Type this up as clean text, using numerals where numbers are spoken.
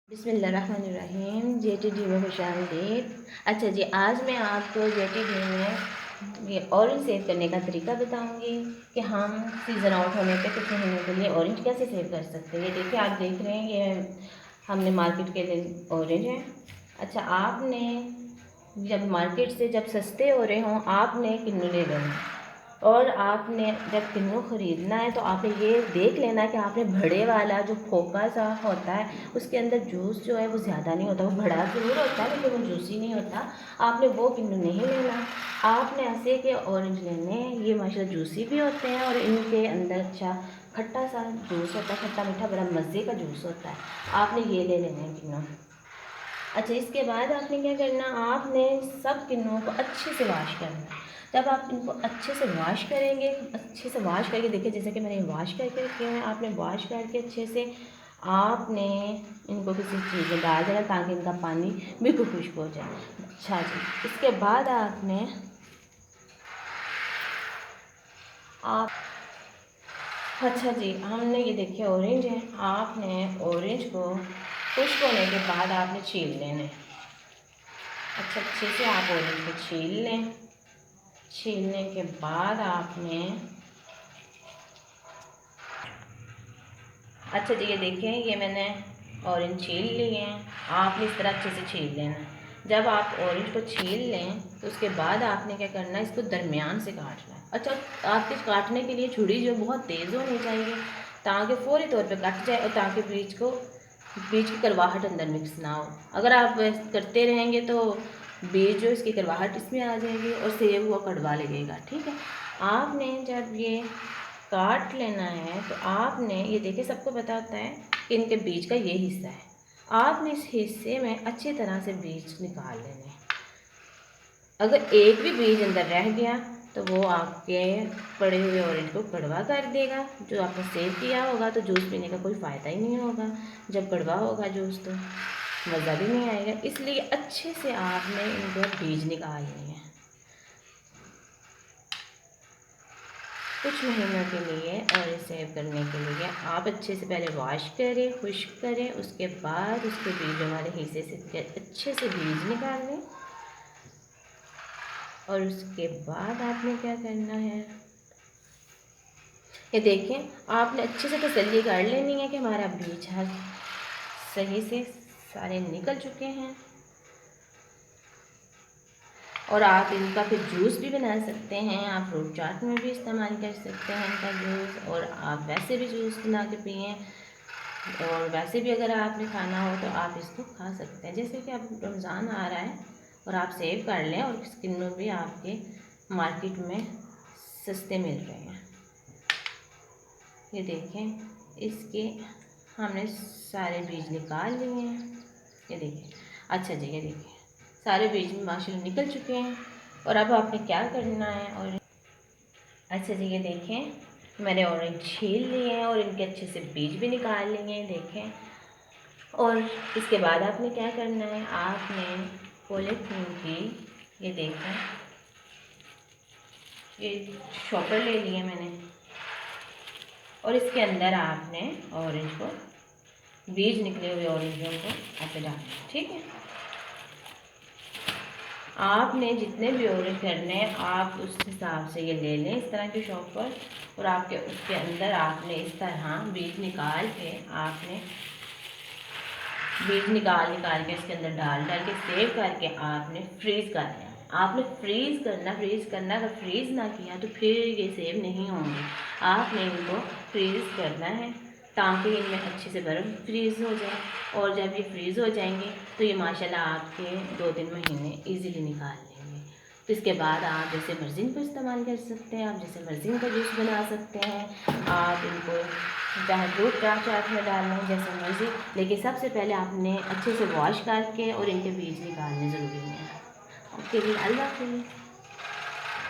बिस्मिल्लाहिर्रहमानिर्रहीम। JTD में खुशामदीद। अच्छा जी, आज मैं आपको JTD में ये ऑरेंज सेव करने का तरीका बताऊंगी कि हम सीज़न आउट होने पे कुछ महीनों के लिए ऑरेंज कैसे सेव कर सकते हैं। ये देखिए, आप देख रहे हैं ये हमने मार्केट के लिए ऑरेंज है। अच्छा, आपने जब मार्केट से जब सस्ते हो रहे हों आपने किन्नू ले लेना, और आपने जब किन्नू ख़रीदना है तो आपने ये देख लेना कि आपने बड़े वाला जो खोखा सा होता है उसके अंदर जूस जो है वो ज़्यादा नहीं होता, वो बड़ा ज़रूर होता है लेकिन वो जूसी नहीं होता। आपने वो किन्नू नहीं लेना, आपने ऐसे के ऑरेंज लेने हैं। ये माशाल्लाह जूसी भी होते हैं और इनके अंदर अच्छा खट्टा सा जूस होता है, खट्टा मीठा बड़ा मज़े का जूस होता है। आपने ये ले लेना है किन्नू। अच्छा, इसके बाद आपने क्या करना, आपने सब किन्नुओं को अच्छे से वॉश करना है। जब आप इनको अच्छे से वॉश करेंगे, अच्छे से वॉश करके देखिए, जैसे कि मैंने वॉश करके रखे हैं, आपने वॉश करके अच्छे से आपने इनको किसी चीज़ में डाल देना ताकि इनका पानी बिल्कुल खुश्क हो जाए। अच्छा जी, इसके बाद आप अच्छा जी, हमने ये देखिए ऑरेंज है, आपने ऑरेंज को खुश्क होने के बाद आपने छील लेना है। अच्छा, अच्छे से आप ऑरेंज को छील लें। छीलने के बाद आपने अच्छा जी, ये देखें, ये मैंने ऑरेंज छील लिए हैं। आपने इस तरह अच्छे से छील लेना। जब आप ऑरेंज को छील लें तो उसके बाद आपने क्या करना है, इसको दरमियान से काटना है। अच्छा, आपके काटने के लिए छुरी जो बहुत तेज़ होनी चाहिए ताकि फौरी तौर पे कट जाए और ताकि बीज की कड़वाहट अंदर मिक्स ना हो। अगर आप करते रहेंगे तो बीज जो इसकी कड़वाहट इसमें आ जाएगी और सेब हुआ कड़वा लगेगा। ठीक है, आपने जब ये काट लेना है तो आपने ये देखिए, सबको पता होता है कि इनके बीज का ये हिस्सा है। आपने इस हिस्से में अच्छी तरह से बीज निकाल लेने। अगर एक भी बीज अंदर रह गया तो वो आपके पड़े हुए ऑरेंज को कड़वा कर देगा। जो आपने सेव किया होगा तो जूस पीने का कोई फ़ायदा ही नहीं होगा। जब कड़वा होगा जूस तो मज़ा भी नहीं आएगा। इसलिए अच्छे से आपने इनको बीज निकालने हैं। कुछ महीनों के लिए और सेव करने के लिए आप अच्छे से पहले वॉश करें, खुश्क करें, उसके बाद उसके बीज हमारे हिस्से से अच्छे से बीज निकाल लें। और उसके बाद आपने क्या करना है, ये देखें, आपने अच्छे से तसल्ली कर लेनी है कि हमारा बीज हर सही से सारे निकल चुके हैं। और आप इनका फिर जूस भी बना सकते हैं, आप फ्रूट चाट में भी इस्तेमाल कर सकते हैं इनका जूस, और आप वैसे भी जूस बना के पिएँ। और वैसे भी अगर आपने खाना हो तो आप इसको खा सकते हैं। जैसे कि अब रमज़ान आ रहा है और आप सेव कर लें, और किन्नू भी आपके मार्केट में सस्ते मिल रहे हैं। ये देखें, इसके हमने सारे बीज निकाल लिए हैं। ये देखिए, अच्छा जी, ये देखिए सारे बीज माशाल्लाह निकल चुके हैं। और अब आपने क्या करना है, और अच्छा जी, ये देखें, मैंने ऑरेंज छील लिए हैं और इनके अच्छे से बीज भी निकाल लिए हैं। देखें, और इसके बाद आपने क्या करना है, आपने पॉलीथीन की, ये देखें, ये शॉपर ले लिए मैंने, और इसके अंदर आपने ऑरेंज को, बीज निकले हुए ऑरेंजों को ऐसे डालना। ठीक है, आपने जितने भी ऑरेंज करने हैं आप उस हिसाब से ये ले लें, इस तरह के शॉपर, और आपके उसके अंदर आपने इस तरह बीज निकाल के आपने बीज निकाल के इसके अंदर डाल के सेव करके आपने फ्रीज़ कर लेना। आपने फ्रीज़ करना, अगर फ्रीज़ ना किया तो फिर ये सेव नहीं होंगे। आपने इनको फ्रीज़ करना है ताकि इनमें अच्छे से बर्फ़ फ्रीज़ हो जाए, और जब ये फ्रीज़ हो जाएंगे तो ये माशाल्लाह आपके 2-3 महीने इजीली निकाल लेंगे। तो इसके बाद आप जैसे मर्ज़ी इनको इस्तेमाल कर सकते हैं, आप जैसे मर्ज़ी इनका जूस बना सकते हैं। आप इनको चाहे फ्रूट चाट में डाल लें, जैसे मर्ज़ी, लेकिन सबसे पहले आपने अच्छे से वॉश करके और इनके बीज निकालने ज़रूरी हैं। ओके जी, अल्लाह हाफ़िज़।